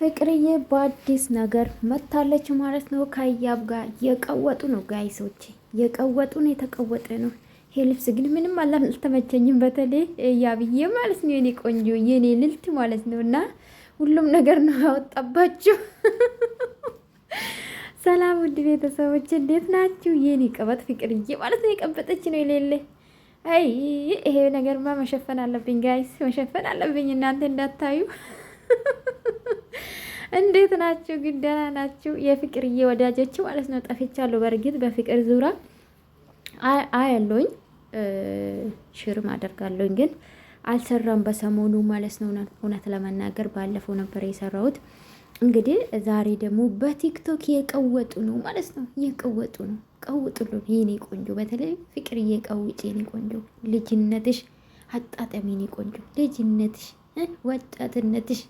ፍቅርዬ በአዲስ ነገር መታለች ማለት ነው። ከያብ ጋር የቀወጡ ነው ጋይሶች፣ የቀወጡ ነው፣ የተቀወጠ ነው። ይሄ ልብስ ግን ምንም አልተመቸኝም። በተለይ ያብዬ ማለት ነው የኔ ቆንጆ የኔ ልልት ማለት ነው። እና ሁሉም ነገር ነው ያወጣባችሁ። ሰላም ውድ ቤተሰቦች እንዴት ናችሁ? የኔ ቀበጥ ፍቅርዬ ማለት ነው የቀበጠች ነው የሌለ። አይ ይሄ ነገርማ መሸፈን አለብኝ ጋይስ፣ መሸፈን አለብኝ እናንተ እንዳታዩ። እንዴት ናችሁ? ግን ደህና ናችሁ? የፍቅርዬ ወዳጆች ማለት ነው። ጠፍቻለሁ። በእርግጥ በፍቅር ዙራ አያለሁኝ ሽርም አደርጋለሁኝ፣ ግን አልሰራም በሰሞኑ ማለት ነው። እውነት ለመናገር ባለፈው ነበር የሰራሁት። እንግዲህ ዛሬ ደግሞ በቲክቶክ የቀወጡ ነው ማለት ነው። የቀወጡ ነው። ቀውጥሉ የኔ ቆንጆ፣ በተለይ ፍቅርዬ ቀውጭ የኔ ቆንጆ። ልጅነትሽ አጣጠሚ የኔ ቆንጆ፣ ልጅነትሽ ወጣትነትሽ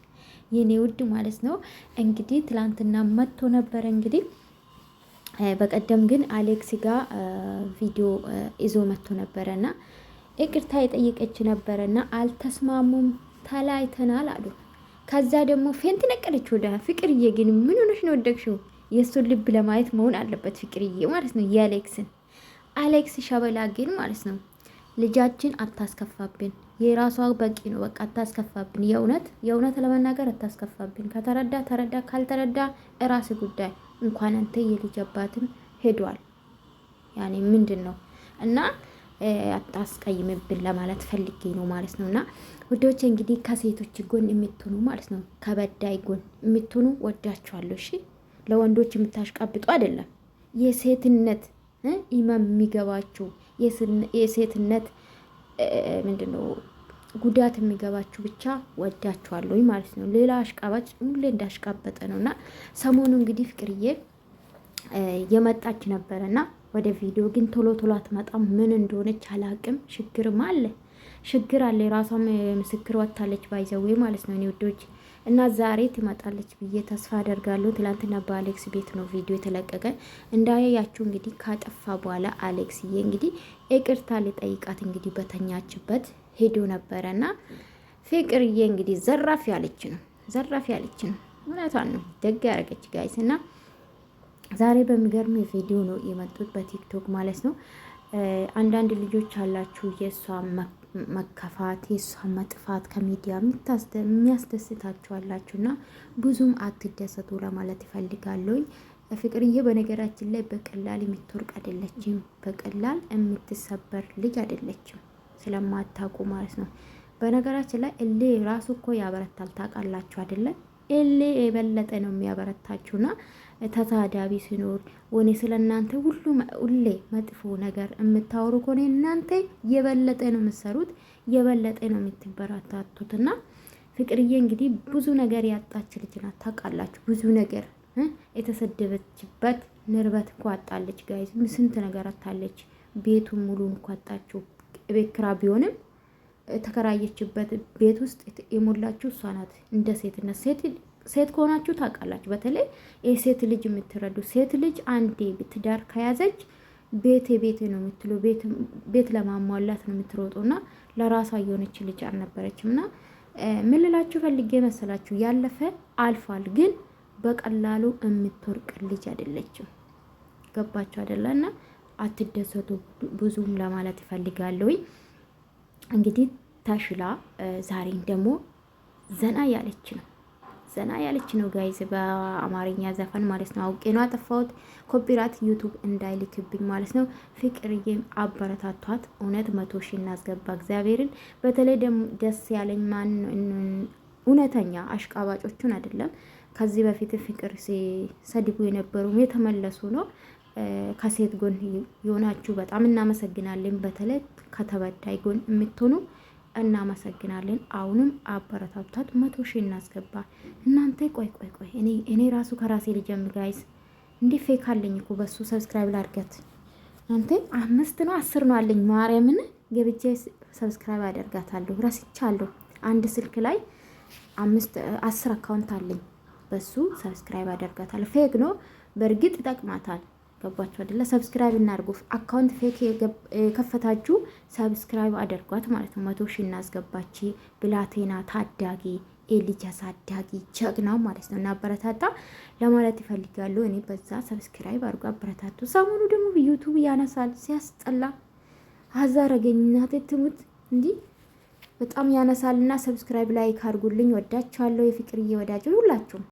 የኔ ውድ ማለት ነው። እንግዲህ ትላንትና መጥቶ ነበረ። እንግዲህ በቀደም ግን አሌክስ ጋር ቪዲዮ ይዞ መጥቶ ነበረና ይቅርታ የጠየቀች ነበረና አልተስማሙም፣ ተለያይተናል አሉ። ከዛ ደግሞ ፌንት ነቀለች ወደ ፍቅርዬ። ግን ምን ሆነሽ ነው ወደቅሽው? የእሱን ልብ ለማየት መሆን አለበት ፍቅርዬ ማለት ነው። የአሌክስን አሌክስ ሸበላ ግን ማለት ነው ልጃችን አታስከፋብን። የራሷ በቂ ነው። በቃ አታስከፋብን። የእውነት ለመናገር አታስከፋብን። ከተረዳ ተረዳ፣ ካልተረዳ እራስ ጉዳይ። እንኳን አንተ የልጅ አባትም ሄዷል። ያኔ ምንድን ነው እና አታስቀይምብን ለማለት ፈልጌ ነው ማለት ነው። እና ውዶች እንግዲህ ከሴቶች ጎን የምትሆኑ ማለት ነው፣ ከበዳይ ጎን የምትሆኑ ወዳችኋለሁ። እሺ ለወንዶች የምታሽቃብጡ አይደለም። የሴትነት ኢማም የሚገባችሁ የሴትነት ምንድን ነው ጉዳት የሚገባችሁ ብቻ ወዳችኋለሁ ማለት ነው። ሌላ አሽቃባጭ ሁሌ እንዳሽቃበጠ ነው። እና ሰሞኑ እንግዲህ ፍቅርዬ የመጣች ነበረና ወደ ቪዲዮ ግን ቶሎ አትመጣም። ምን እንደሆነች አላቅም። ችግር አለ። የራሷም ምስክር ወጥታለች ባይዘዌ ማለት ነው። እኔ ውዶች እና ዛሬ ትመጣለች ብዬ ተስፋ አደርጋለሁ። ትላንትና በአሌክስ ቤት ነው ቪዲዮ የተለቀቀ እንዳያያችሁ። እንግዲህ ካጠፋ በኋላ አሌክስዬ እንግዲህ ይቅርታ ሊጠይቃት እንግዲህ በተኛችበት ሄዶ ነበረና ፍቅርዬ እንግዲህ ዘራፍ ያለች ነው። እውነቷን ነው። ደግ ያደረገች ጋይስ። እና ዛሬ በሚገርም ቪዲዮ ነው የመጡት በቲክቶክ ማለት ነው። አንዳንድ ልጆች አላችሁ የእሷ መከፋት የእሷ መጥፋት ከሚዲያ የሚያስደስታችሁ አላችሁ፣ እና ብዙም አትደሰቱ ለማለት ይፈልጋለሁኝ። ፍቅርዬ በነገራችን ላይ በቀላል የምትወርቅ አይደለችም፣ በቀላል የምትሰበር ልጅ አይደለችም። ስለማታውቁ ማለት ነው። በነገራችን ላይ እሌ ራሱ እኮ ያበረታል። ታውቃላችሁ አይደለ? እሌ የበለጠ ነው የሚያበረታችሁና ተሳዳቢ ሲኖር ወኔ ስለ እናንተ ሁሌ መጥፎ ነገር የምታወሩ ከሆነ እናንተ የበለጠ ነው የምትሰሩት፣ የበለጠ ነው የምትበረታቱትና ፍቅርዬ እንግዲህ ብዙ ነገር ያጣች ልጅ ናት። ታውቃላችሁ፣ ብዙ ነገር የተሰደበችበት ንርበት እኮ አጣለች ጋይዝ። ስንት ነገር አጣለች። ቤቱን ሙሉን እኮ አጣችሁ። ቤት ኪራይ ቢሆንም ተከራየችበት ቤት ውስጥ የሞላችሁ እሷ ናት። እንደ ሴትነት ሴት ከሆናችሁ ታውቃላችሁ። በተለይ የሴት ልጅ የምትረዱ ሴት ልጅ አንዴ ትዳር ከያዘች ቤቴ ነው የምትለው፣ ቤት ለማሟላት ነው የምትሮጠው። እና ለራሷ የሆነች ልጅ አልነበረችም። እና ምን ልላችሁ ፈልጌ መሰላችሁ፣ ያለፈ አልፏል፣ ግን በቀላሉ የምትወርቅ ልጅ አይደለችም። ገባችሁ አይደለ? እና አትደሰቱ ብዙም ለማለት ይፈልጋለሁ። እንግዲህ ተሽላ ዛሬን ደግሞ ዘና ያለች ነው ጋይዝ። በአማርኛ ዘፈን ማለት ነው። አውቄ ነው አጠፋሁት፣ ኮፒራይት ዩቱብ እንዳይልክብኝ ማለት ነው። ፍቅርዬም አበረታቷት። እውነት 100 ሺህ እናስገባ እግዚአብሔርን። በተለይ ደግሞ ደስ ያለኝ ማን እውነተኛ አሽቃባጮቹን አይደለም። ከዚህ በፊት ፍቅር ሲሰድቡ የነበሩ የተመለሱ ነው። ከሴት ጎን የሆናችሁ በጣም እናመሰግናለን። በተለይ ከተበዳይ ጎን የምትሆኑ እናመሰግናለን። አሁንም አበረታቷት። 100 ሺህ እናስገባ እናንተ። ቆይ እኔ ራሱ ከራሴ ልጀምር ጋይስ። እንዲህ ፌክ አለኝ እኮ በሱ ሰብስክራይብ ላድርገት። እናንተ 5 ነው 10 ነው አለኝ። ማርያምን ገብቼ ሰብስክራይብ አደርጋታለሁ። ረስቻለሁ። አንድ ስልክ ላይ 10 አካውንት አለኝ። በሱ ሰብስክራይብ አደርጋታለሁ። ፌክ ነው በእርግጥ ይጠቅማታል። ገባችሁ አይደለ? ሰብስክራይብ እናድርጉ። አካውንት ፌክ የከፈታችሁ ሰብስክራይብ አድርጓት ማለት ነው። 100 ሺህ እናስገባች። ብላቴና ታዳጊ ልጅ አሳዳጊ ጀግናው ማለት ነው። እና አበረታታ ለማለት ይፈልጋሉ። እኔ በዛ ሰብስክራይብ አድርጎ አበረታቱ። ሰሞኑ ደግሞ ዩቱብ ያነሳል ሲያስጠላ አዛረገኝ እናቴ ትሙት እንዲህ በጣም ያነሳልና ሰብስክራይብ ላይክ አድርጉልኝ። ወዳችኋለሁ የፍቅርዬ ወዳጆች ሁላችሁም።